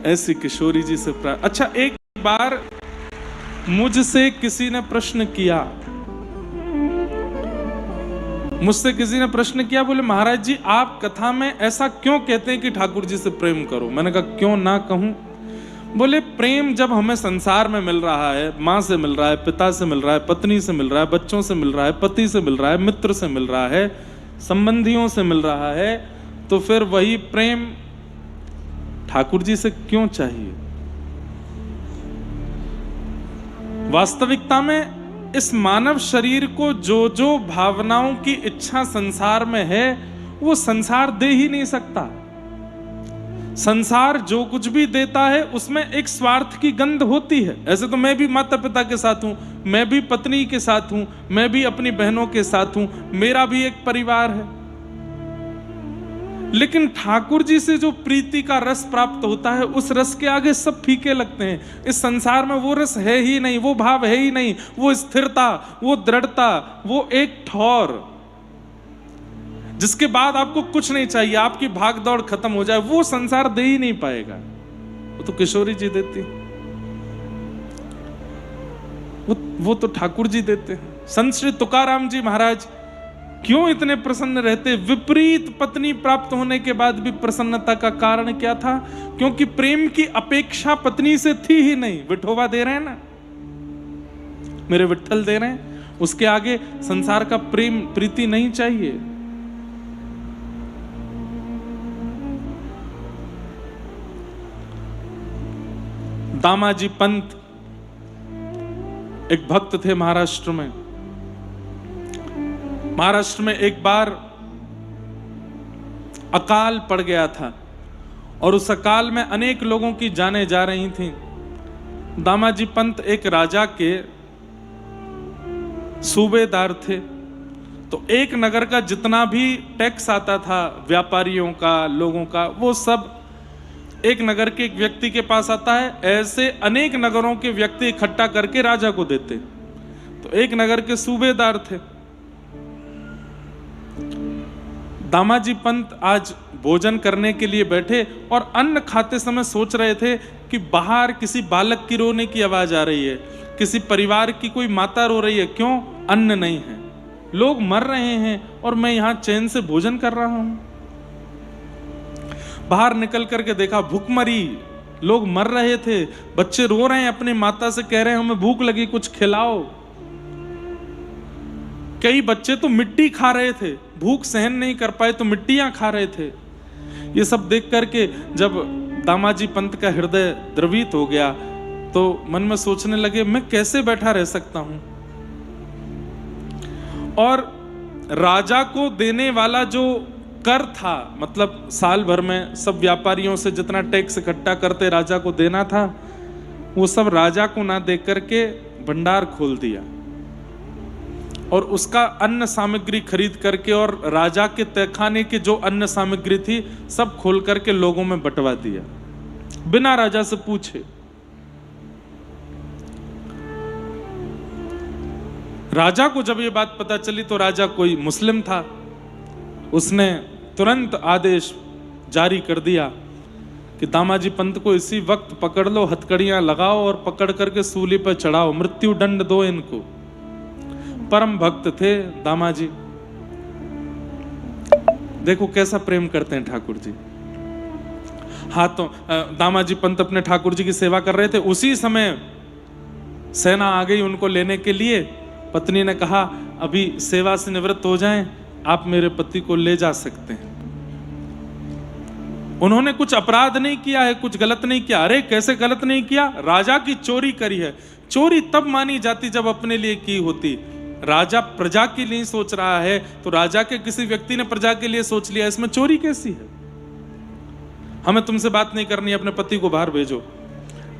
ऐसी किशोरी जी से अच्छा, एक बार मुझसे किसी ने प्रश्न किया, बोले महाराज जी आप कथा में ऐसा क्यों कहते हैं कि ठाकुर जी से प्रेम करो। मैंने कहा क्यों ना कहूं। बोले प्रेम जब हमें संसार में मिल रहा है, माँ से मिल रहा है, पिता से मिल रहा है, पत्नी से मिल रहा है, बच्चों से मिल रहा है, पति से मिल रहा है, मित्र से मिल रहा है, संबंधियों से मिल रहा है, तो फिर वही प्रेम ठाकुर जी से क्यों चाहिए। वास्तविकता में इस मानव शरीर को जो जो भावनाओं की इच्छा संसार में है वो संसार दे ही नहीं सकता। संसार जो कुछ भी देता है उसमें एक स्वार्थ की गंध होती है। ऐसे तो मैं भी माता पिता के साथ हूं, मैं भी पत्नी के साथ हूं, मैं भी अपनी बहनों के साथ हूं, मेरा भी एक परिवार है। लेकिन ठाकुर जी से जो प्रीति का रस प्राप्त होता है उस रस के आगे सब फीके लगते हैं। इस संसार में वो रस है ही नहीं, वो भाव है ही नहीं, वो स्थिरता, वो दृढ़ता, वो एक ठौर जिसके बाद आपको कुछ नहीं चाहिए, आपकी भाग दौड़ खत्म हो जाए, वो संसार दे ही नहीं पाएगा। वो तो किशोरी जी देती, वो तो ठाकुर जी देते। संत श्री तुकाराम जी महाराज क्यों इतने प्रसन्न रहते। विपरीत पत्नी प्राप्त होने के बाद भी प्रसन्नता का कारण क्या था? क्योंकि प्रेम की अपेक्षा पत्नी से थी ही नहीं। विठोबा दे रहे हैं ना, मेरे विठ्ठल दे रहे हैं, उसके आगे संसार का प्रेम प्रीति नहीं चाहिए। दामाजी पंत एक भक्त थे महाराष्ट्र में। महाराष्ट्र में एक बार अकाल पड़ गया था और उस अकाल में अनेक लोगों की जानें जा रही थीं। दामाजी पंत एक राजा के सूबेदार थे, तो एक नगर का जितना भी टैक्स आता था व्यापारियों का, लोगों का, वो सब एक नगर के एक व्यक्ति के पास आता है। ऐसे अनेक नगरों के व्यक्ति इकट्ठा करके राजा को देते। तो एक नगर के सूबेदार थे। दामाजी पंत आज भोजन करने के लिए बैठे और अन्न खाते समय सोच रहे थे कि बाहर किसी बालक की रोने की आवाज आ रही है, किसी परिवार की कोई माता रो रही है। क्यों? अन्न नहीं है, लोग मर रहे हैं और मैं यहां चैन से भोजन कर रहा हूं। बाहर निकल करके देखा भूखमरी, लोग मर रहे थे, बच्चे रो रहे हैं, अपनी माता से कह रहे हैं हमें भूख लगी, कुछ खिलाओ। कई बच्चे तो मिट्टी खा रहे थे, भूख सहन नहीं कर पाए तो मिट्टियां खा रहे थे। ये सब देख करके जब दामाजी पंत का हृदय द्रवित हो गया तो मन में सोचने लगे मैं कैसे बैठा रह सकता हूं। और राजा को देने वाला जो कर था, मतलब साल भर में सब व्यापारियों से जितना टैक्स इकट्ठा करते राजा को देना था, वो सब राजा को ना दे करके भंडार खोल दिया और उसका अन्न सामग्री खरीद करके और राजा के तहखाने की जो अन्न सामग्री थी सब खोल करके लोगों में बंटवा दिया बिना राजा से पूछे। राजा को जब ये बात पता चली तो राजा कोई मुस्लिम था, उसने तुरंत आदेश जारी कर दिया कि दामाजी पंत को इसी वक्त पकड़ लो, हथकड़ियां लगाओ और पकड़ करके सूली पर चढ़ाओ, मृत्यु दंड दो इनको। परम भक्त थे दामाजी। देखो कैसा प्रेम करते हैं ठाकुर जी। हाथों दामाजी पंत अपने ठाकुर जी की सेवा कर रहे थे, उसी समय सेना आ गई उनको लेने के लिए। पत्नी ने कहा अभी सेवा से निवृत्त हो जाएं, आप मेरे पति को ले जा सकते हैं। उन्होंने कुछ अपराध नहीं किया है, कुछ गलत नहीं किया। अरे कैसे गलत नहीं किया? राजा की चोरी करी है। चोरी तब मानी जाती जब अपने लिए की होती। राजा प्रजा के लिए सोच रहा है तो राजा के किसी व्यक्ति ने प्रजा के लिए सोच लिया, इसमें चोरी कैसी है? हमें तुमसे बात नहीं करनी, अपने पति को बाहर भेजो।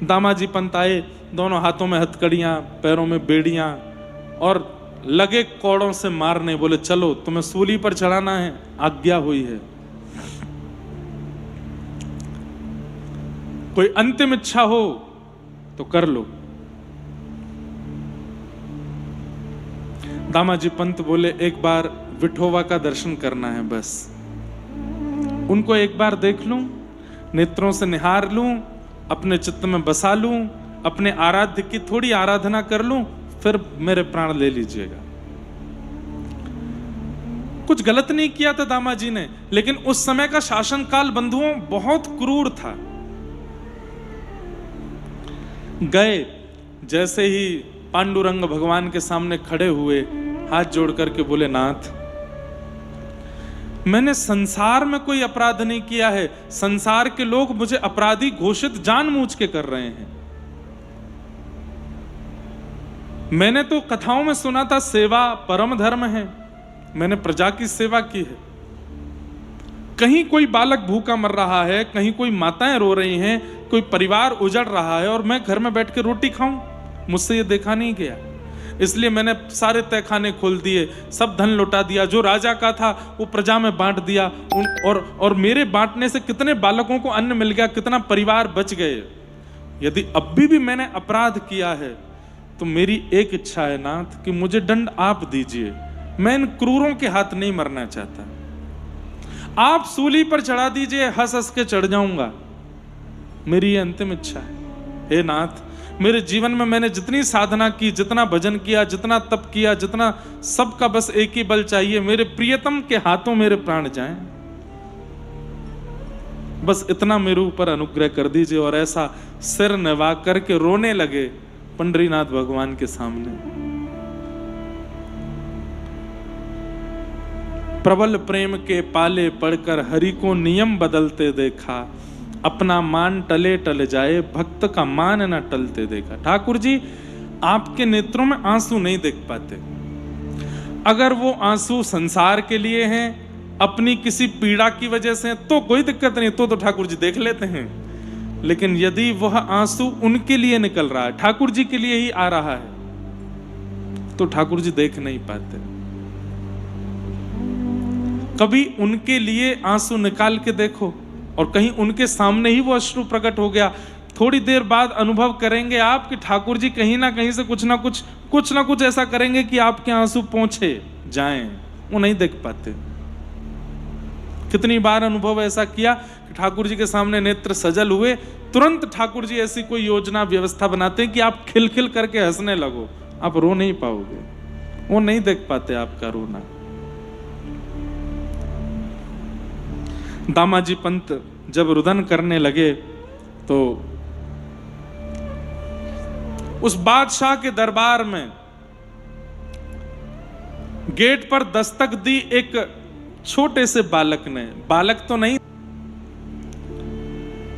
दामाजी पंत आए, दोनों हाथों में हथकड़ियां, पैरों में बेड़ियां और लगे कोड़ों से मारने। बोले चलो तुम्हें सूली पर चढ़ाना है, आज्ञा हुई है। कोई अंतिम इच्छा हो तो कर लो। दामाजी पंत बोले एक बार विठोबा का दर्शन करना है, बस उनको एक बार देख लूं, नेत्रों से निहार लूं, अपने चित्त में बसा लूं, अपने आराध्य की थोड़ी आराधना कर लूं, फिर मेरे प्राण ले लीजिएगा। कुछ गलत नहीं किया था दामाजी ने, लेकिन उस समय का शासनकाल बंधुओं बहुत क्रूर था। गए, जैसे ही पांडुरंग भगवान के सामने खड़े हुए, हाथ जोड़ करके बोले, नाथ, मैंने संसार में कोई अपराध नहीं किया है, संसार के लोग मुझे अपराधी घोषित जानबूझ के कर रहे हैं। मैंने तो कथाओं में सुना था सेवा परम धर्म है, मैंने प्रजा की सेवा की है। कहीं कोई बालक भूखा मर रहा है, कहीं कोई माताएं रो रही हैं, कोई परिवार उजड़ रहा है और मैं घर में बैठ के रोटी खाऊं, मुझसे ये देखा नहीं गया। इसलिए मैंने सारे तहखाने खोल दिए, सब धन लौटा दिया, जो राजा का था वो प्रजा में बांट दिया। और मेरे बांटने से कितने बालकों को अन्न मिल गया, कितना परिवार बच गए। यदि अब भी मैंने अपराध किया है तो मेरी एक इच्छा है नाथ कि मुझे दंड आप दीजिए। मैं इन क्रूरों के हाथ नहीं मरना चाहता, आप सूली पर चढ़ा दीजिए, हंस हंस के चढ़ जाऊंगा, मेरी ये अंतिम इच्छा है। हे नाथ, मेरे जीवन में मैंने जितनी साधना की, जितना भजन किया, जितना तप किया, जितना, सबका बस एक ही बल चाहिए, मेरे प्रियतम के हाथों मेरे प्राण जाएं। बस इतना मेरे ऊपर अनुग्रह कर दीजिए। और ऐसा सिर नवा करके रोने लगे पंडरीनाथ भगवान के सामने। प्रबल प्रेम के पाले पड़कर हरि को नियम बदलते देखा, अपना मान टले टल जाए, भक्त का मान न टलते देखा। ठाकुर जी आपके नेत्रों में आंसू नहीं देख पाते। अगर वो आंसू संसार के लिए हैं, अपनी किसी पीड़ा की वजह से, तो कोई दिक्कत नहीं, तो ठाकुर जी देख लेते हैं। लेकिन यदि वह आंसू उनके लिए निकल रहा है, ठाकुर जी के लिए ही आ रहा है, तो ठाकुर जी देख नहीं पाते। कभी उनके लिए आंसू निकाल के देखो, और कहीं उनके सामने ही वो अश्रु प्रकट हो गया, थोड़ी देर बाद अनुभव करेंगे आप कि ठाकुर जी कहीं ना कहीं से कुछ ना कुछ ऐसा करेंगे कि आपके आंसू पहुंचे जाएं। वो नहीं देख पाते। कितनी बार अनुभव ऐसा किया कि ठाकुर जी के सामने नेत्र सजल हुए, तुरंत ठाकुर जी ऐसी कोई योजना व्यवस्था बनाते हैं कि आप खिलखिल करके हंसने लगो, आप रो नहीं पाओगे। वो नहीं देख पाते आपका रोना। दामाजी पंत जब रुदन करने लगे तो उस बादशाह के दरबार में गेट पर दस्तक दी एक छोटे से बालक ने। बालक तो नहीं,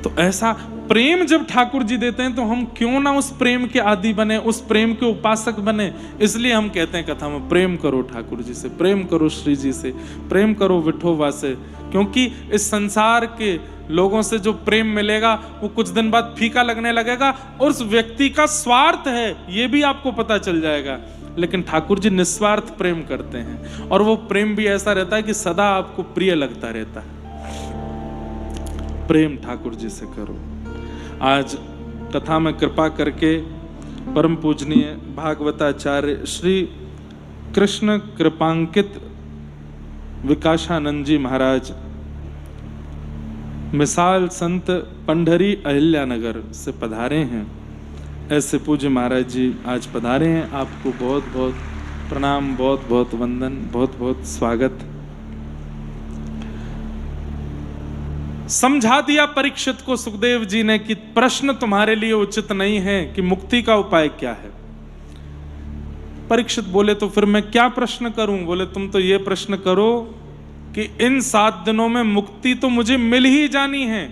तो ऐसा प्रेम जब ठाकुर जी देते हैं तो हम क्यों ना उस प्रेम के आदी बने, उस प्रेम के उपासक बने। इसलिए हम कहते हैं कथा में, प्रेम करो ठाकुर जी से, प्रेम करो श्री जी से, प्रेम करो विठोबा से। क्योंकि इस संसार के लोगों से जो प्रेम मिलेगा वो कुछ दिन बाद फीका लगने लगेगा, और उस व्यक्ति का स्वार्थ है ये भी आपको पता चल जाएगा। लेकिन ठाकुर जी निस्वार्थ प्रेम करते हैं, और वो प्रेम भी ऐसा रहता है कि सदा आपको प्रिय लगता रहता है। प्रेम ठाकुर जी से करो। आज कथा में कृपा करके परम पूजनीय भागवताचार्य श्री कृष्ण कृपांकित विकासानंद जी महाराज मिसाल संत पंढरी अहिल्यानगर से पधारे हैं। ऐसे पूज्य महाराज जी आज पधारे हैं। आपको बहुत बहुत प्रणाम, बहुत बहुत वंदन, बहुत बहुत स्वागत। समझा दिया परीक्षित को सुखदेव जी ने कि प्रश्न तुम्हारे लिए उचित नहीं है कि मुक्ति का उपाय क्या है। परीक्षित बोले तो फिर मैं क्या प्रश्न करूं? बोले तुम तो ये प्रश्न करो कि इन 7 दिनों में मुक्ति तो मुझे मिल ही जानी है,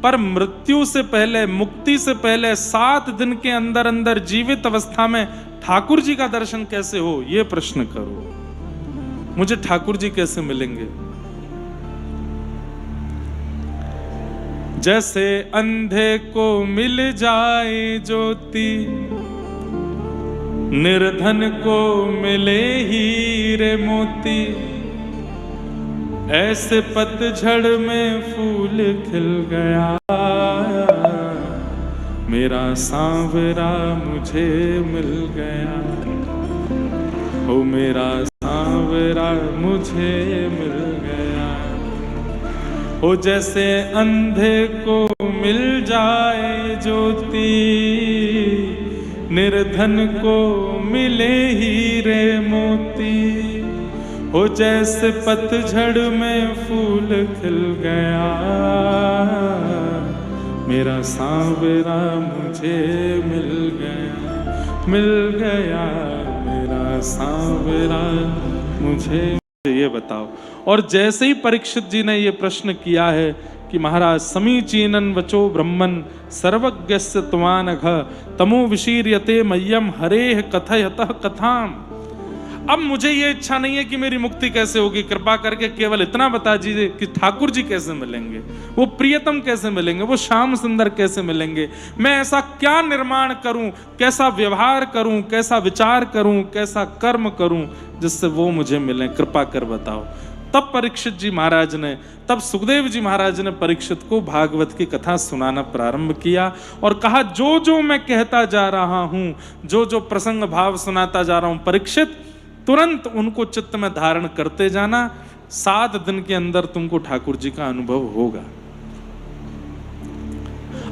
पर मृत्यु से पहले, मुक्ति से पहले 7 दिन के अंदर अंदर जीवित अवस्था में ठाकुर जी का दर्शन कैसे हो, ये प्रश्न करो। मुझे ठाकुर जी कैसे मिलेंगे? जैसे अंधे को मिल जाए ज्योति, निर्धन को मिले हीरे मोती, ऐसे पतझड़ में फूल खिल गया, मेरा सांवरा मुझे मिल गया, ओ मेरा सांवरा मुझे मिल गया। ओ जैसे अंधे को मिल जाए ज्योति, निर्धन को मिले हीरे मोती। हो जैसे पतझड़ में फूल खिल गया, मेरा सांवरा मुझे मिल गया, मिल गया मेरा सांवरा मुझे। ये बताओ। और जैसे ही परीक्षित जी ने ये प्रश्न किया है कि महाराज समीचीनन वचो ब्रह्मन सर्वज्ञस्य त्वानघ तमो विशीर्यते मह्यम हरेह कथयतः कथाम। अब मुझे ये इच्छा नहीं है कि मेरी मुक्ति कैसे होगी, कृपा करके केवल इतना बता दीजिए कि ठाकुर जी कैसे मिलेंगे, वो प्रियतम कैसे मिलेंगे, वो श्याम सुंदर कैसे मिलेंगे, मैं ऐसा क्या निर्माण करूं, कैसा व्यवहार करूं, कैसा विचार करूं, कैसा कर्म करूं जिससे वो मुझे मिले, कृपा कर बताओ। तब परीक्षित जी महाराज ने, तब सुखदेव जी महाराज ने परीक्षित को भागवत की कथा सुनाना प्रारंभ किया और कहा जो जो मैं कहता जा रहा हूं, जो जो प्रसंग भाव सुनाता जा रहा हूं, परीक्षित तुरंत उनको चित्त में धारण करते जाना। 7 दिन के अंदर तुमको ठाकुर जी का अनुभव होगा।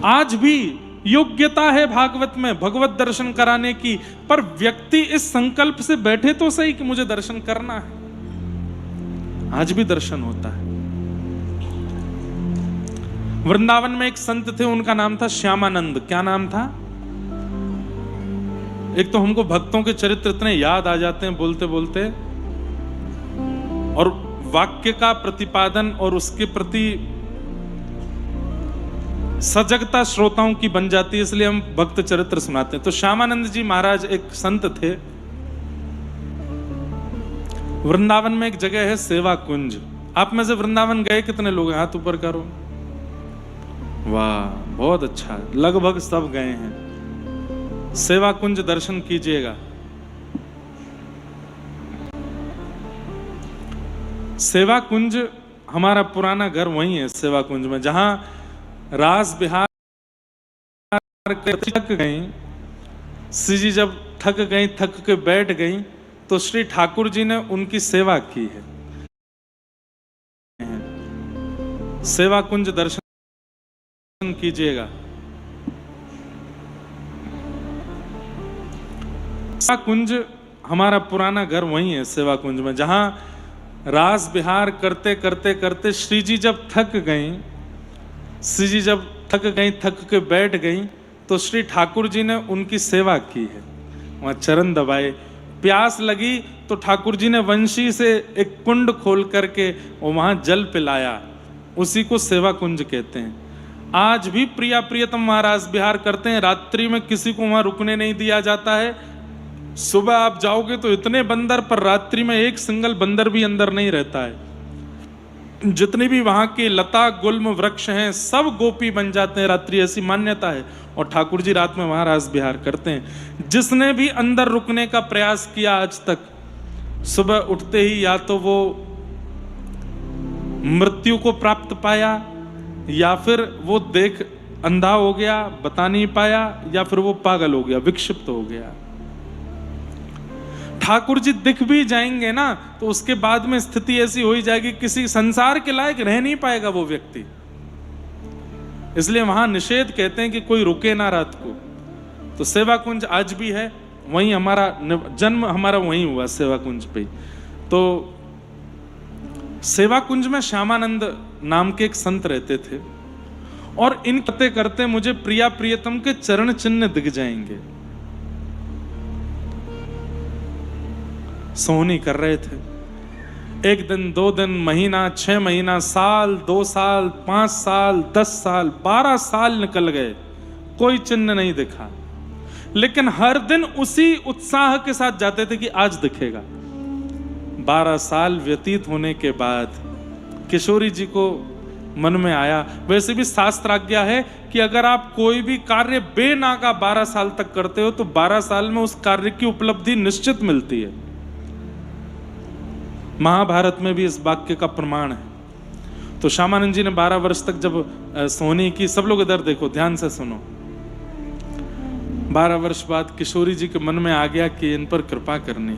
आज भी योग्यता है भागवत में भगवत दर्शन कराने की, पर व्यक्ति इस संकल्प से बैठे तो सही कि मुझे दर्शन करना है। आज भी दर्शन होता है। वृंदावन में एक संत थे, उनका नाम था श्यामानंद। क्या नाम था? एक तो हमको भक्तों के चरित्र इतने याद आ जाते हैं बोलते बोलते, और वाक्य का प्रतिपादन और उसके प्रति सजगता श्रोताओं की बन जाती है, इसलिए हम भक्त चरित्र सुनाते हैं। तो श्यामानंद जी महाराज एक संत थे। वृंदावन में एक जगह है सेवा कुंज। आप में से वृंदावन गए कितने लोग हैं? हाथ ऊपर करो। वाह, बहुत अच्छा, लगभग सब गए हैं। सेवा कुंज दर्शन कीजिएगा। सेवा कुंज हमारा पुराना घर वही है, सेवा कुंज में, जहां रास बिहार थक गई, श्री जी जब थक गई, थक के बैठ गई, तो श्री ठाकुर जी ने उनकी सेवा की है। सेवा कुंज दर्शन कीजिएगा। सेवा कुंज हमारा पुराना घर वही है, सेवा कुंज में, जहां रास बिहार करते करते करते श्री जी जब थक गई, श्री जी जब थक गई, थक के बैठ गई, तो श्री ठाकुर जी ने उनकी सेवा की है। वहां चरण दबाए, प्यास लगी तो ठाकुर जी ने वंशी से एक कुंड खोल करके वहां जल पिलाया, उसी को सेवा कुंज कहते हैं। आज भी प्रिया प्रियतम वहां रास बिहार करते हैं। रात्रि में किसी को वहां रुकने नहीं दिया जाता है। सुबह आप जाओगे तो इतने बंदर, पर रात्रि में एक सिंगल बंदर भी अंदर नहीं रहता है। जितनी भी वहां के लता गुल्म वृक्ष हैं सब गोपी बन जाते हैं रात्रि, ऐसी मान्यता है। और ठाकुर जी रात में वहां रास बिहार करते हैं। जिसने भी अंदर रुकने का प्रयास किया आज तक, सुबह उठते ही या तो वो मृत्यु को प्राप्त पाया, या फिर वो देख अंधा हो गया, बता नहीं पाया, या फिर वो पागल हो गया, विक्षिप्त हो गया। ठाकुर जी दिख भी जाएंगे ना, तो उसके बाद में स्थिति ऐसी हो ही जाएगी, किसी संसार के लायक रह नहीं पाएगा वो व्यक्ति। इसलिए वहां निषेध कहते हैं कि कोई रुके ना रात को। तो सेवा कुंज आज भी है, वहीं हमारा जन्म हमारा वहीं हुआ, सेवा कुंज पे। तो सेवा कुंज में श्यामानंद नाम के एक संत रहते थे, और इन करते करते मुझे प्रिया प्रियतम के चरण चिन्ह दिख जाएंगे। सोहनी कर रहे थे। 1 दिन, 2 दिन, महीना, 6 महीना, साल, 2 साल, 5 साल, 10 साल, 12 साल निकल गए, कोई चिन्ह नहीं दिखा। लेकिन हर दिन उसी उत्साह के साथ जाते थे कि आज दिखेगा। 12 साल व्यतीत होने के बाद किशोरी जी को मन में आया, वैसे भी शास्त्राज्ञा है कि अगर आप कोई भी कार्य बेनागा 12 साल तक करते हो तो 12 साल में उस कार्य की उपलब्धि निश्चित मिलती है। महाभारत में भी इस वाक्य का प्रमाण है। तो श्यामानंद जी ने 12 वर्ष तक जब सोहनी की, सब लोग इधर देखो, ध्यान से सुनो। 12 वर्ष बाद किशोरी जी के मन में आ गया कि इन पर कृपा करनी।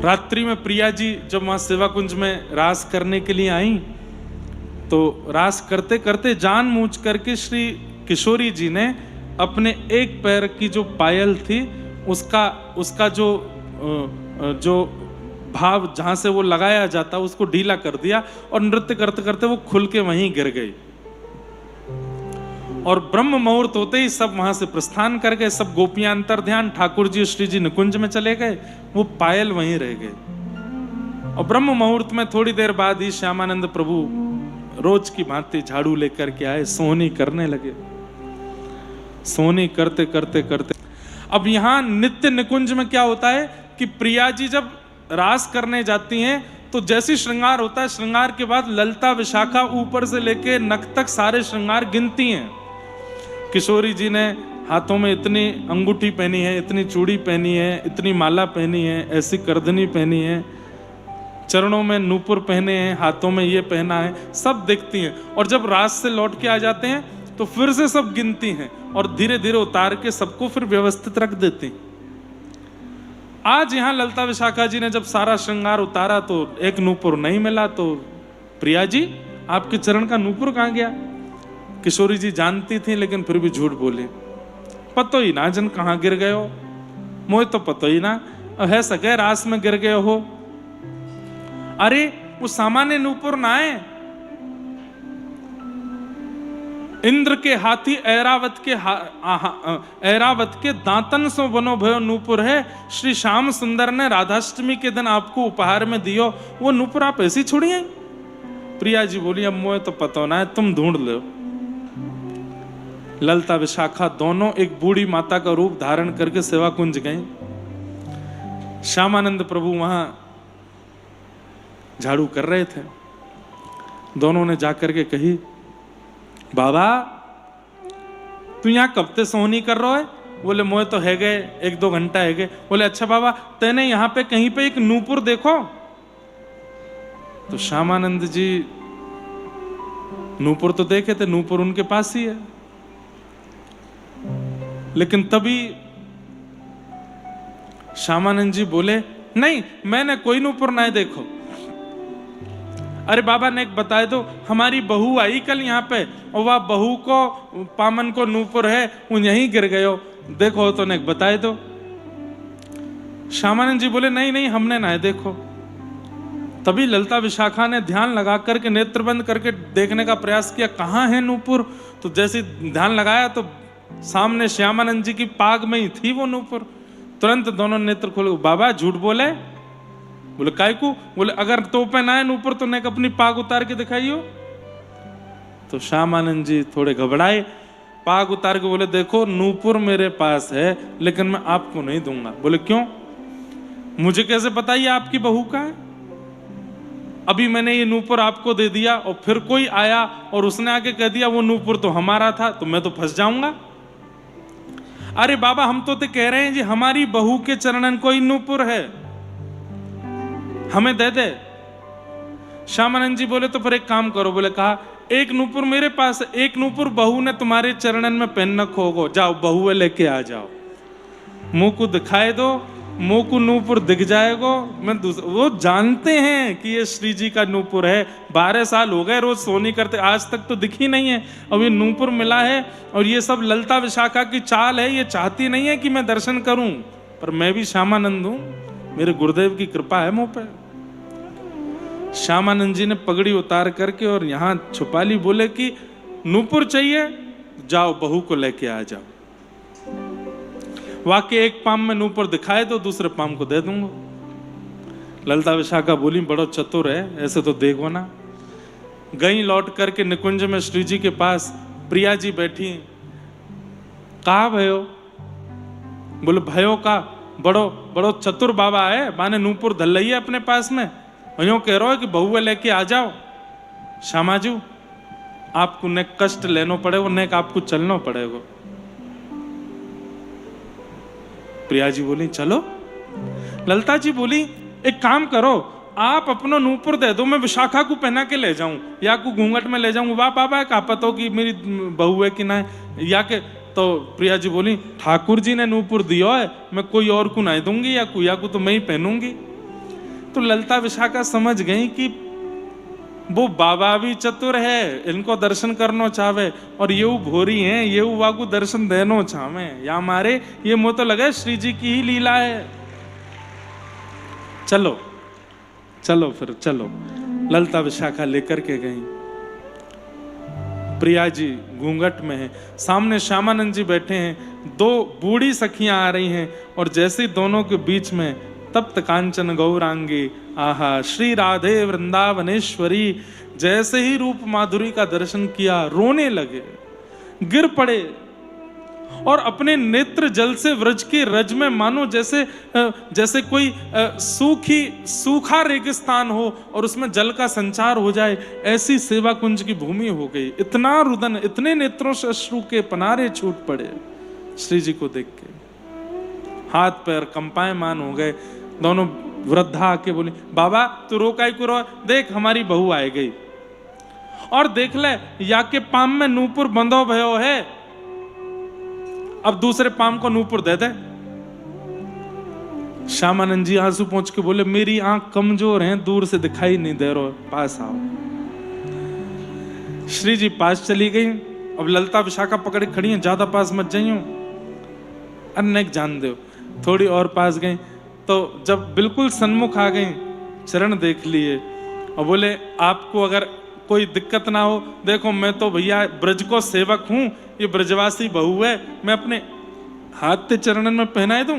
रात्रि में प्रिया जी जब वहां सेवा कुंज में रास करने के लिए आई, तो रास करते करते जानबूझ करके श्री किशोरी जी ने अपने एक पैर की जो पायल थी उसका जो भाव जहां से वो लगाया जाता उसको ढीला कर दिया और नृत्य करते करते वो खुल के वहीं गिर गई। और ब्रह्म मुहूर्त होते ही सब वहां से प्रस्थान कर गए, सब गोपियां अंतर ध्यान, ठाकुर जी श्री जी निकुंज में चले गए, वो पायल वहीं रह गए। और ब्रह्म मुहूर्त में थोड़ी देर बाद ही श्यामानंद प्रभु रोज की भांति झाड़ू लेकर के आए, सोहनी करने लगे। सोहनी करते करते करते अब यहां नित्य निकुंज में क्या होता है कि प्रिया जी जब रास करने जाती हैं तो जैसी श्रृंगार होता है, श्रृंगार के बाद ललता विशाखा ऊपर से लेके नख तक सारे श्रृंगार गिनती हैं। किशोरी जी ने हाथों में इतनी अंगूठी पहनी है, इतनी चूड़ी पहनी है, इतनी माला पहनी है, ऐसी करधनी पहनी है, चरणों में नूपुर पहने हैं, हाथों में ये पहना है, सब देखती हैं। और जब रास से लौट के आ जाते हैं तो फिर से सब गिनती हैं और धीरे धीरे उतार के सबको फिर व्यवस्थित रख देती हैं। आज यहां ललता विशाखा जी ने जब सारा श्रृंगार उतारा तो एक नूपुर नहीं मिला, तो प्रिया जी आपके चरण का नूपुर कहां गया? किशोरी जी जानती थी लेकिन फिर भी झूठ बोली, पतो ही ना जन कहां गिर गए हो, मोए तो पतो ही ना, है सके रास में गिर गए हो। अरे वो सामान्य नूपुर ना है, इंद्र के हाथी ऐरावत के दांतन सो बनो भयो नूपुर है, श्री श्याम सुंदर ने राधाष्टमी के दिन आपको उपहार में दियो, वो नूपुर आप ऐसी छोड़िए? प्रिया जी बोली अब मोए तो पता ना है, तुम ढूंढ लो। ललता विशाखा दोनों एक बूढ़ी माता का रूप धारण करके सेवा कुंज गए। श्यामानंद प्रभु वहां झाड़ू कर रहे थे। दोनों ने जाकर के कही, बाबा तू यहाँ कब से सोहनी कर रहा है? बोले मोए तो है गए 1-2 घंटा है गए। बोले अच्छा बाबा तेने यहाँ पे कहीं पे एक नूपुर देखो? तो श्यामानंद जी नूपुर तो देखे थे, नूपुर उनके पास ही है, लेकिन तभी श्यामानंद जी बोले नहीं मैंने कोई नूपुर नहीं देखो। अरे बाबा ने एक बताए दो, हमारी बहू आई कल यहाँ पे और वह बहू को पामन को नूपुर है, वो यहीं गिर गए हो, देखो तो ने बताए दो। श्यामानंद जी बोले नहीं नहीं हमने ना देखो। तभी ललता विशाखा ने ध्यान लगा करके नेत्र बंद करके देखने का प्रयास किया, कहाँ है नूपुर? तो जैसे ध्यान लगाया तो सामने श्यामानंद जी की पाग में ही थी वो नूपुर। तुरंत दोनों नेत्र खोले। बाबा झूठ बोले? बोले काय को? बोले अगर तो पे ना है नूपुर तो नेक अपनी पाग उतार के दिखाइयो। तो श्यामानंद जी थोड़े घबराए, पाग उतार के बोले देखो नूपुर मेरे पास है लेकिन मैं आपको नहीं दूंगा। बोले क्यों? मुझे कैसे पता ये आपकी बहू का है? अभी मैंने ये नूपुर आपको दे दिया और फिर कोई आया और उसने आके कह दिया वो नूपुर तो हमारा था, तो मैं तो फंस जाऊंगा। अरे बाबा हम तो कह रहे हैं जी हमारी बहू के चरणन कोई नूपुर है, हमें दे दे। श्यामानंद जी बोले तो फिर एक काम करो। बोले कहा एक नूपुर मेरे पास है, एक नूपुर बहू ने तुम्हारे चरणन में पहन रखो हो, जाओ बहू लेके आ जाओ, मुंह को दिखाए दो, मुंह को नूपुर दिख जाएगा। वो जानते हैं कि ये श्री जी का नूपुर है, 12 साल हो गए रोज सोनी करते, आज तक तो दिखी नहीं है, अब ये नूपुर मिला है। और ये सब ललता विशाखा की चाल है, ये चाहती नहीं है कि मैं दर्शन करूं, पर मैं भी श्यामानंद हूं, मेरे गुरुदेव की कृपा है मुंह पे। श्यामानंद जी ने पगड़ी उतार करके और यहां छुपा ली। बोले कि नूपुर चाहिए, जाओ बहू को लेके आ जाओ। वाकई एक पाम में नूपुर दिखाए तो दूसरे पाम को दे दूंगा। ललता विशाखा बोली बड़ो चतुर है, ऐसे तो देखो ना। गई लौट करके निकुंज में श्री जी के पास प्रिया जी बैठी। कहा भयो? बोले भयो का बड़ो बड़ो चतुर बाबा है, माने नूपुर धल रही है अपने पास में, यो कह रहा है कि बहु लेके आ जाओ। श्यामाजू आपको ने कष्ट लेना पड़ेगा, ने आपको चलना पड़ेगा। प्रिया जी बोली चलो। ललता जी बोली एक काम करो, आप अपना नूपुर दे दो, मैं विशाखा को पहना के ले जाऊं या को घूंघट में ले जाऊं। वाह बाबा का पता हो कि मेरी बहू है कि ना है, या के तो प्रिया जी बोली ठाकुर जी ने नूपुर दिया है, मैं कोई और को नहीं दूंगी, या को तो मैं ही पहनूंगी। तो ललता विशाखा समझ गई कि वो बाबा भी चतुर है, इनको दर्शन करनो चाहे, और ये भोरी हैं, ये वाकू दर्शन देनो चाहे या मारे, ये मुँह तो लगे श्री जी की ही लीला है। चलो चलो फिर चलो। ललिता विशाखा लेकर के गई। प्रिया जी घूंघट में है, सामने श्यामानंद जी बैठे हैं, दो बूढ़ी सखियां आ रही हैं, और जैसे दोनों के बीच में तप्त कांचन गौरांगी, आहा श्री राधे वृंदावनेश्वरी, जैसे ही रूप माधुरी का दर्शन किया रोने लगे, गिर पड़े, और अपने नेत्र जल से व्रज के रज में मानो जैसे कोई सूखा रेगिस्तान हो और उसमें जल का संचार हो जाए, ऐसी सेवा कुंज की भूमि हो गई। इतना रुदन, इतने नेत्रों से अश्रु के पनारे छूट पड़े श्री जी को देख के, हाथ पैर कंपायमान हो गए। दोनों वृद्धा आके बोली, बाबा तू रोकाई को रो, देख हमारी बहू आए गई, और देख ले या के पाम में नूपुर बंधो भयो है, अब दूसरे पाम को नूपुर दे दे। श्यामानंद जी आंसू पहुंच के बोले, मेरी आंख कमजोर है, दूर से दिखाई नहीं दे रहा, पास आओ। श्री जी पास चली गई। अब ललिता विशाखा पकड़े खड़ी हैं, ज्यादा पास मत जाइयो, अनेक जान दो। थोड़ी और पास गई तो जब बिल्कुल सन्मुख आ गई, चरण देख लिए और बोले, आपको अगर कोई दिक्कत ना हो, देखो मैं तो भैया ब्रज को सेवक हूं, ये ब्रजवासी बहू है, मैं अपने हाथ ते चरणन में पहनाए दूं।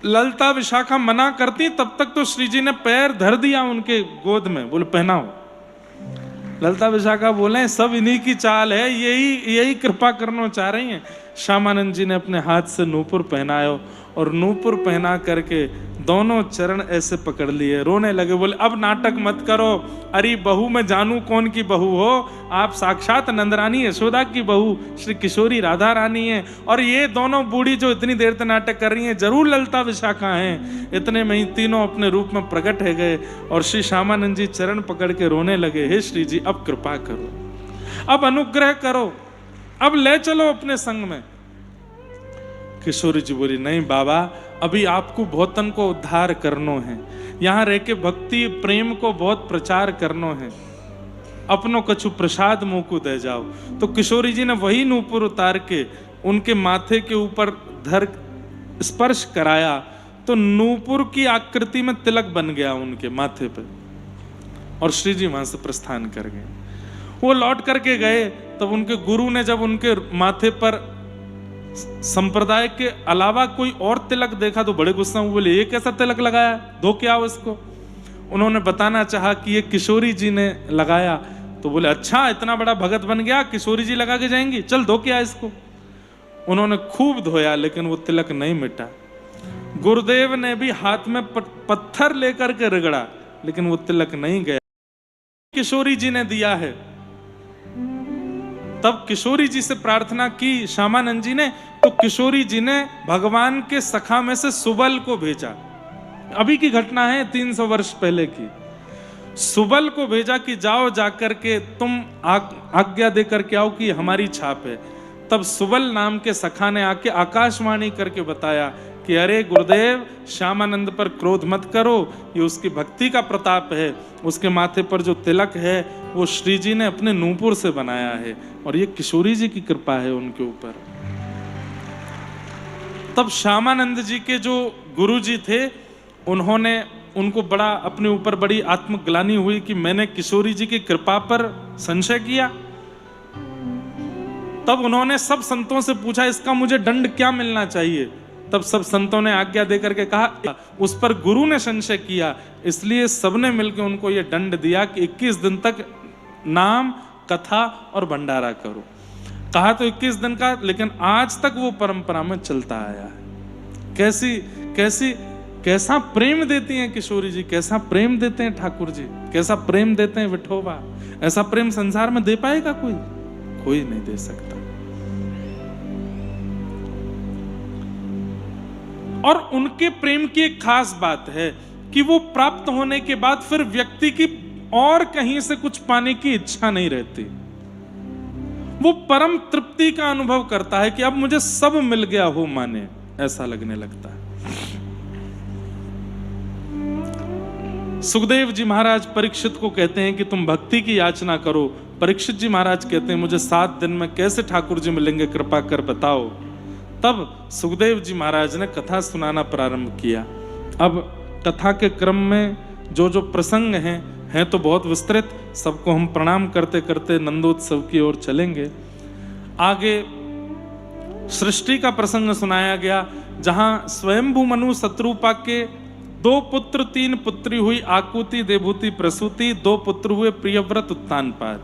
ललिता विशाखा मना करती, तब तक तो श्री जी ने पैर धर दिया उनके गोद में, बोले पहनाओ। ललिता विशाखा बोले, सब इन्हीं की चाल है, यही कृपा करना चाह रही हैं। श्यामानंद जी ने अपने हाथ से नूपुर पहनायो, और नूपुर पहना करके दोनों चरण ऐसे पकड़ लिए, रोने लगे, बोले अब नाटक मत करो, अरे बहू मैं जानू कौन की बहू हो, आप साक्षात नंदरानी यशोदा की बहू श्री किशोरी राधा रानी है, और ये दोनों बूढ़ी जो इतनी देर तक नाटक कर रही हैं जरूर ललिता विशाखा हैं। इतने में ही तीनों अपने रूप में प्रकट है गए, और श्री श्यामानंद जी चरण पकड़ के रोने लगे, हे श्री जी अब कृपा करो, अब अनुग्रह करो, अब ले चलो अपने संग में। किशोरी जी बोली, नहीं बाबा, अभी आपको बहुतन को उद्धार करनो है, यहाँ रह के भक्ति प्रेम को बहुत प्रचार करनो है, अपनों कछु प्रसाद मुंह को दे जाओ। तो किशोरी जी ने वही नूपुर उतार के उनके माथे के ऊपर धर स्पर्श कराया, तो नूपुर की आकृति में तिलक बन गया उनके माथे पे, और श्री जी वहां से प्रस्थान कर गए। वो लौट करके गए, तब उनके गुरु ने जब उनके माथे पर संप्रदाय के अलावा कोई और तिलक देखा तो बड़े गुस्सा हुए, बोले ये कैसा तिलक लगाया, धो के आओ इसको। उन्होंने बताना चाहा कि ये किशोरी जी ने लगाया, तो बोले अच्छा इतना बड़ा भगत बन गया, किशोरी जी लगा के जाएंगी, चल धो के आ इसको। उन्होंने खूब धोया, लेकिन वो तिलक नहीं मिटा। गुरुदेव ने भी हाथ में पत्थर लेकर के रगड़ा, लेकिन वो तिलक नहीं गया। किशोरी जी ने दिया है। तब किशोरी जी से प्रार्थना की श्यामानंद जी ने, तो किशोरी जी ने भगवान के सखा में से सुबल को भेजा। अभी की घटना है, 300 वर्ष पहले की। सुबल को भेजा कि जाओ जाकर के तुम आज्ञा दे करके आओ कि हमारी छाप है। तब सुबल नाम के सखा ने आके आकाशवाणी करके बताया कि अरे गुरुदेव, श्यामानंद पर क्रोध मत करो, ये उसकी भक्ति का प्रताप है, उसके माथे पर जो तिलक है वो श्री जी ने अपने नूपुर से बनाया है, और ये किशोरी जी की कृपा है उनके ऊपर। तब श्यामानंद जी के जो गुरु जी थे, उन्होंने उनको बड़ा अपने ऊपर बड़ी आत्मग्लानि हुई कि मैंने किशोरी जी की कृपा पर संशय किया। तब उन्होंने सब संतों से पूछा, इसका मुझे दंड क्या मिलना चाहिए। तब सब संतों ने आज्ञा देकर के कहा, उस पर गुरु ने संशय किया, इसलिए सबने मिलकर उनको यह दंड दिया कि 21 दिन तक नाम, कथा और भंडारा करो। कहा तो 21 दिन का, लेकिन आज तक वो परंपरा में चलता आया है। कैसा प्रेम देती हैं किशोरी जी, कैसा प्रेम देते हैं ठाकुर जी, कैसा प्रेम देते हैं विठोबा। ऐसा प्रेम संसार में दे पाएगा कोई नहीं दे सकता। और उनके प्रेम की एक खास बात है कि वो प्राप्त होने के बाद फिर व्यक्ति की और कहीं से कुछ पाने की इच्छा नहीं रहती। वो परम तृप्ति का अनुभव करता है कि अब मुझे सब मिल गया हो माने, ऐसा लगने लगता है। सुखदेव जी महाराज परीक्षित को कहते हैं कि तुम भक्ति की याचना करो। परीक्षित जी महाराज कहते हैं मुझे 7 दिन में कैसे ठाकुर जी मिलेंगे, कृपा कर बताओ। तब सुखदेव जी महाराज ने कथा सुनाना प्रारंभ किया। अब कथा के क्रम में जो जो प्रसंग हैं तो बहुत विस्तृत, सबको हम प्रणाम करते करते नंदोत्सव की ओर चलेंगे। आगे सृष्टि का प्रसंग सुनाया गया, जहां स्वयंभू मनु शत्रुपा के 2 पुत्र 3 पुत्री हुई, आकुति देवहूति प्रसूति, 2 पुत्र हुए प्रियव्रत उत्तानपाद,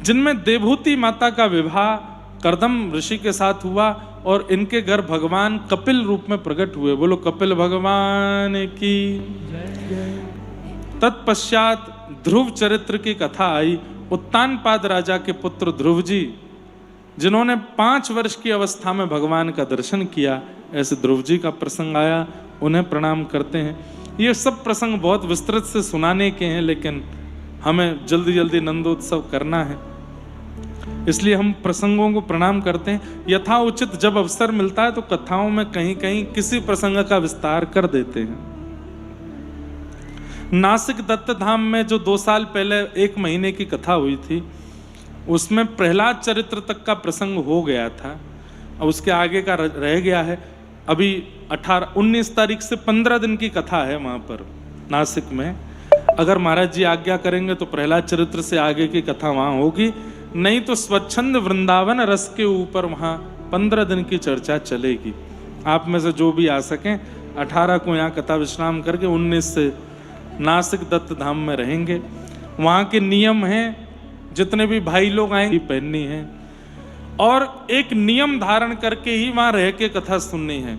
जिनमें देवहूति माता का विवाह कर्दम ऋषि के साथ हुआ और इनके घर भगवान कपिल रूप में प्रकट हुए। बोलो कपिल भगवान की। तत्पश्चात ध्रुव चरित्र की कथा आई। उत्तानपाद राजा के पुत्र ध्रुव जी, जिन्होंने 5 वर्ष की अवस्था में भगवान का दर्शन किया, ऐसे ध्रुव जी का प्रसंग आया, उन्हें प्रणाम करते हैं। ये सब प्रसंग बहुत विस्तृत से सुनाने के हैं, लेकिन हमें जल्दी जल्दी नंदोत्सव करना है, इसलिए हम प्रसंगों को प्रणाम करते हैं। यथा उचित जब अवसर मिलता है तो कथाओं में कहीं कहीं किसी प्रसंग का विस्तार कर देते हैं। नासिक दत्त धाम में जो 2 साल पहले 1 महीने की कथा हुई थी, उसमें प्रहलाद चरित्र तक का प्रसंग हो गया था, और उसके आगे का रह गया है। अभी 19 तारीख से 15 दिन की कथा है वहां पर नासिक में। अगर महाराज जी आज्ञा करेंगे तो प्रहलाद चरित्र से आगे की कथा वहां होगी, नहीं तो स्वच्छंद वृंदावन रस के ऊपर वहां 15 दिन की चर्चा चलेगी। आप में से जो भी आ सकें, 18 को यहाँ कथा विश्राम करके 19 से नासिक दत्त धाम में रहेंगे। वहाँ के नियम हैं, जितने भी भाई लोग आएंगे पहननी है, और एक नियम धारण करके ही वहाँ रह के कथा सुननी है।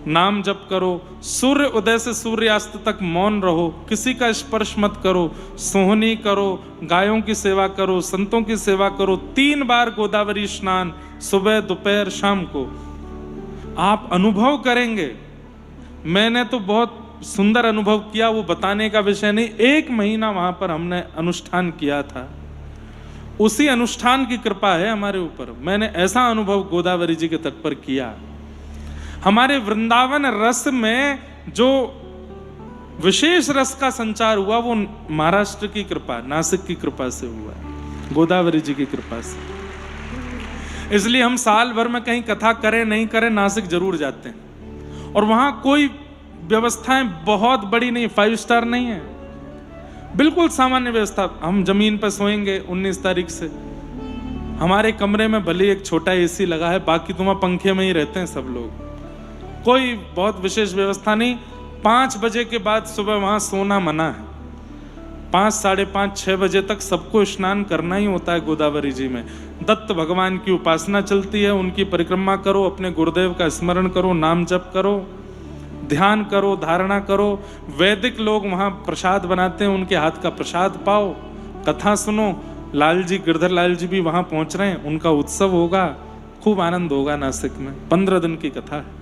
नाम जप करो, सूर्य उदय से सूर्यास्त तक मौन रहो, किसी का स्पर्श मत करो, सोहनी करो, गायों की सेवा करो, संतों की सेवा करो, 3 बार गोदावरी स्नान, सुबह दोपहर शाम को। आप अनुभव करेंगे, मैंने तो बहुत सुंदर अनुभव किया, वो बताने का विषय नहीं। 1 महीना वहां पर हमने अनुष्ठान किया था, उसी अनुष्ठान की कृपा है हमारे ऊपर। मैंने ऐसा अनुभव गोदावरी जी के तट पर किया। हमारे वृंदावन रस में जो विशेष रस का संचार हुआ, वो महाराष्ट्र की कृपा, नासिक की कृपा से हुआ, गोदावरी जी की कृपा से। इसलिए हम साल भर में कहीं कथा करें नहीं करें, नासिक जरूर जाते हैं। और वहां कोई व्यवस्थाएं बहुत बड़ी नहीं, 5 स्टार नहीं है, बिल्कुल सामान्य व्यवस्था। हम जमीन पर सोएंगे 19 तारीख से, हमारे कमरे में भले एक छोटा एसी लगा है, बाकी तो वहां पंखे में ही रहते हैं सब लोग, कोई बहुत विशेष व्यवस्था नहीं। 5 बजे के बाद सुबह वहां सोना मना है। 5, साढ़े 5, 6 बजे तक सबको स्नान करना ही होता है गोदावरी जी में। दत्त भगवान की उपासना चलती है, उनकी परिक्रमा करो, अपने गुरुदेव का स्मरण करो, नाम जप करो, ध्यान करो, धारणा करो। वैदिक लोग वहां प्रसाद बनाते हैं, उनके हाथ का प्रसाद पाओ, कथा सुनो। लाल जी, गिरधर लाल जी भी वहां पहुंच रहे हैं, उनका उत्सव होगा, खूब आनंद होगा नासिक में। 15 दिन की कथा है।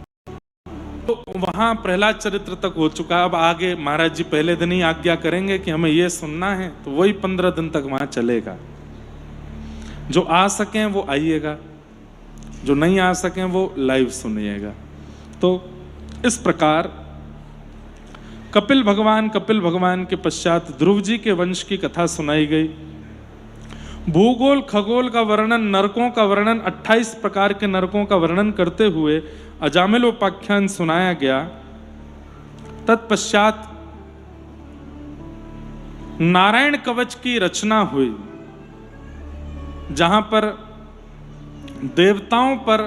तो वहां प्रहलाद चरित्र तक हो चुका। अब आगे महाराज जी पहले दिन ही आज्ञा करेंगे कि हमें ये सुनना है, तो वही 15 दिन तक वहां चलेगा। जो आ सकें वो आइएगा, जो नहीं आ सकें वो लाइव सुनिएगा। तो इस प्रकार कपिल भगवान के पश्चात ध्रुव जी के वंश की कथा सुनाई गई। भूगोल खगोल का वर्णन, नरकों का वर्णन, 28 प्रकार के नरकों का वर्णन करते हुए अजामिलोपाख्यान सुनाया गया। तत्पश्चात नारायण कवच की रचना हुई, जहां पर देवताओं पर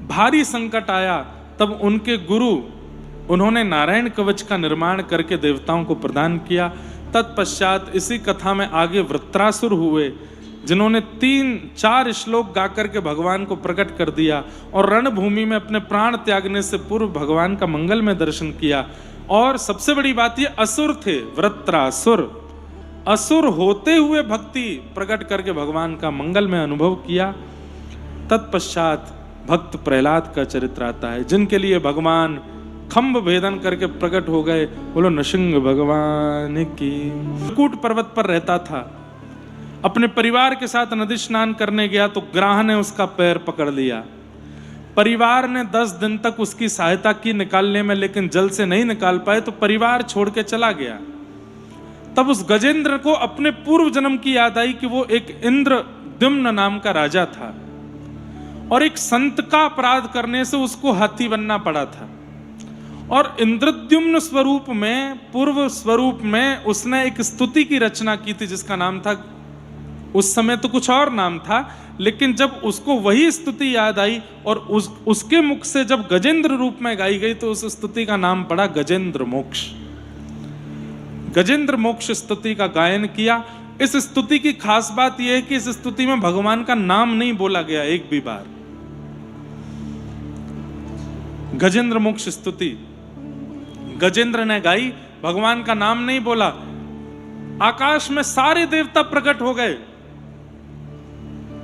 भारी संकट आया, तब उनके गुरु उन्होंने नारायण कवच का निर्माण करके देवताओं को प्रदान किया। तत्पश्चात इसी कथा में आगे वृत्रासुर हुए, जिन्होंने 3-4 श्लोक गाकर के भगवान को प्रकट कर दिया और रणभूमि में अपने प्राण त्यागने से पूर्व भगवान का मंगल में दर्शन किया। और सबसे बड़ी बात ये, असुर थे वृत्रासुर, असुर होते हुए भक्ति प्रकट करके भगवान का मंगल में अनुभव किया। तत्पश्चात भक्त प्रहलाद का चरित्र आता है, जिनके लिए भगवान खंभ भेदन करके प्रकट हो गए। बोलो नृसिंह भगवान की। कूट पर्वत पर रहता था, अपने परिवार के साथ नदी स्नान करने गया तो ग्राह ने उसका पैर पकड़ लिया। परिवार ने 10 दिन तक उसकी सहायता की निकालने में, लेकिन जल से नहीं निकाल पाए तो परिवार छोड़ के चला गया। तब उस गजेंद्र को अपने पूर्व जन्म की याद आई कि वो एक इंद्रद्युम्न नाम का राजा था और एक संत का अपराध करने से उसको हाथी बनना पड़ा था। और इंद्रद्युम्न स्वरूप में, पूर्व स्वरूप में उसने एक स्तुति की रचना की थी जिसका नाम था, उस समय तो कुछ और नाम था, लेकिन जब उसको वही स्तुति याद आई और उसके मुख से जब गजेंद्र रूप में गाई गई तो उस स्तुति का नाम पड़ा गजेंद्र मोक्ष। गजेंद्र मोक्ष स्तुति का गायन किया। इस स्तुति की खास बात यह है कि इस स्तुति में भगवान का नाम नहीं बोला गया एक भी बार। गजेंद्र मोक्ष स्तुति गजेंद्र ने गाई, भगवान का नाम नहीं बोला। आकाश में सारे देवता प्रकट हो गए,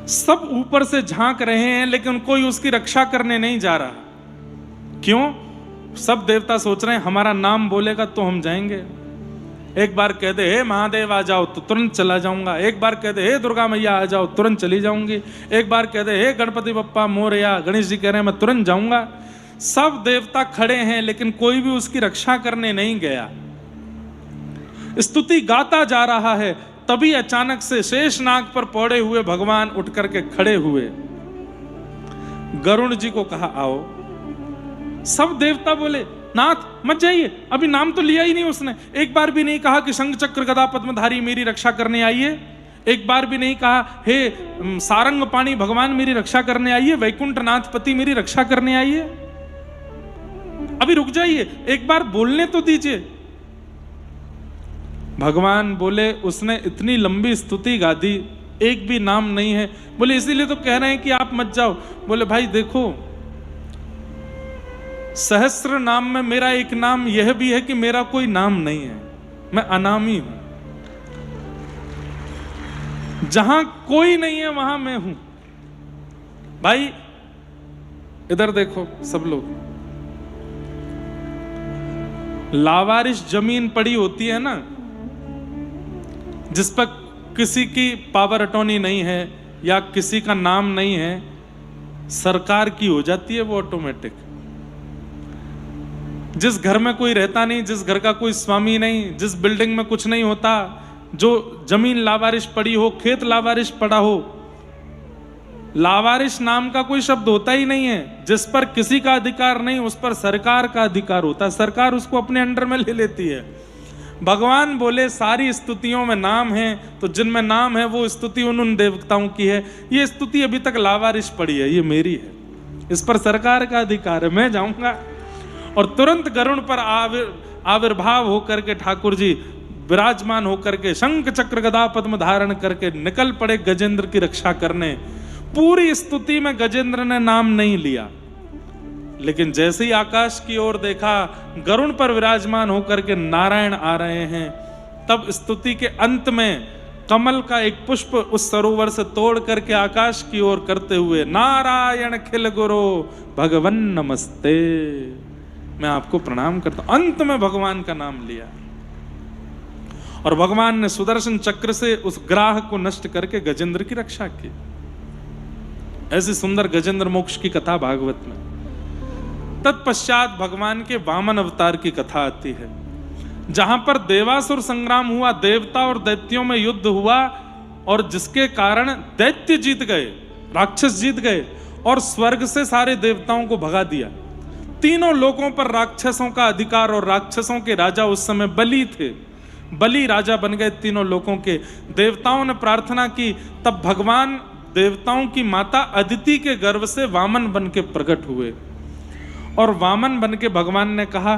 सब ऊपर से झांक रहे हैं, लेकिन कोई उसकी रक्षा करने नहीं जा रहा। क्यों? सब देवता सोच रहे हैं हमारा नाम बोलेगा तो हम जाएंगे। एक बार कह दे हे महादेव आ जाओ तो तुरंत चला जाऊंगा, एक बार कह दे हे दुर्गा मैया आ जाओ तुरंत चली जाऊंगी, एक बार कह दे हे गणपति बप्पा मोरया, गणेश जी कह रहे हैं मैं तुरंत जाऊंगा। सब देवता खड़े हैं लेकिन कोई भी उसकी रक्षा करने नहीं गया। स्तुति गाता जा रहा है, तभी अचानक से शेषनाग पर पौड़े हुए भगवान उठ करके खड़े हुए, गरुड़ जी को कहा आओ। सब देवता बोले नाथ मत जाइए, अभी नाम तो लिया ही नहीं उसने। एक बार भी नहीं कहा कि शंख चक्र गदा पद्मधारी मेरी रक्षा करने आइए, एक बार भी नहीं कहा हे सारंग पाणी भगवान मेरी रक्षा करने आइए, वैकुंठ नाथ पति मेरी रक्षा करने आइए, अभी रुक जाइए, एक बार बोलने तो दीजिए। भगवान बोले उसने इतनी लंबी स्तुति गा दी, एक भी नाम नहीं है। बोले इसीलिए तो कह रहे हैं कि आप मत जाओ। बोले भाई देखो, सहस्र नाम में मेरा एक नाम यह भी है कि मेरा कोई नाम नहीं है, मैं अनामी हूं। जहां कोई नहीं है वहां मैं हूं। भाई इधर देखो सब लोग, लावारिश जमीन पड़ी होती है ना, जिस पर किसी की पावर अटॉर्नी नहीं है या किसी का नाम नहीं है, सरकार की हो जाती है वो ऑटोमेटिक। जिस घर में कोई रहता नहीं, जिस घर का कोई स्वामी नहीं, जिस बिल्डिंग में कुछ नहीं होता, जो जमीन लावारिश पड़ी हो, खेत लावारिश पड़ा हो, लावारिश नाम का कोई शब्द होता ही नहीं है। जिस पर किसी का अधिकार नहीं उस पर सरकार का अधिकार होता है, सरकार उसको अपने अंडर में ले लेती है। भगवान बोले सारी स्तुतियों में नाम है, तो जिनमें नाम है वो स्तुति उन देवताओं की है। ये स्तुति अभी तक लावारिश पड़ी है, ये मेरी है, इस पर सरकार का अधिकार है, मैं जाऊंगा। और तुरंत गरुड़ पर आविर्भाव होकर के ठाकुर जी विराजमान होकर के शंख चक्र गदा पद्म धारण करके निकल पड़े गजेंद्र की रक्षा करने। पूरी स्तुति में गजेंद्र ने नाम नहीं लिया, लेकिन जैसे ही आकाश की ओर देखा गरुड़ पर विराजमान होकर के नारायण आ रहे हैं, तब स्तुति के अंत में कमल का एक पुष्प उस सरोवर से तोड़ करके आकाश की ओर करते हुए नारायण खिल गुरु भगवन नमस्ते, मैं आपको प्रणाम करता हूं। अंत में भगवान का नाम लिया और भगवान ने सुदर्शन चक्र से उस ग्राह को नष्ट करके गजेंद्र की रक्षा की। ऐसी सुंदर गजेंद्र मोक्ष की कथा भागवत में। तत्पश्चात भगवान के वामन अवतार की कथा आती है, जहां पर देवासुर संग्राम हुआ, देवता और दैत्यों में युद्ध हुआ और जिसके कारण दैत्य जीत गए, राक्षस जीत गए और स्वर्ग से सारे देवताओं को भगा दिया। तीनों लोकों पर राक्षसों का अधिकार और राक्षसों के राजा उस समय बलि थे, बलि राजा बन गए तीनों लोकों के। देवताओं ने प्रार्थना की, तब भगवान देवताओं की माता अदिति के गर्भ से वामन बन के प्रकट हुए और वामन बन के भगवान ने कहा,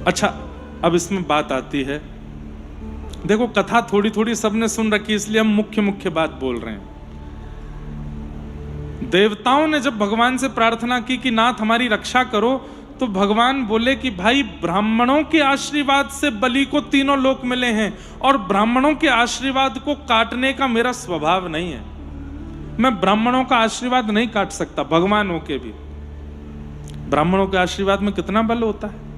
अच्छा अब इसमें बात आती है, देखो कथा थोड़ी थोड़ी सबने सुन रखी इसलिए हम मुख्य मुख्य बात बोल रहे हैं। देवताओं ने जब भगवान से प्रार्थना की कि नाथ हमारी रक्षा करो, तो भगवान बोले कि भाई ब्राह्मणों के आशीर्वाद से बलि को तीनों लोक मिले हैं और ब्राह्मणों के आशीर्वाद को काटने का मेरा स्वभाव नहीं है, मैं ब्राह्मणों का आशीर्वाद नहीं काट सकता। भगवान होके भी ब्राह्मणों के आशीर्वाद में कितना बल होता है।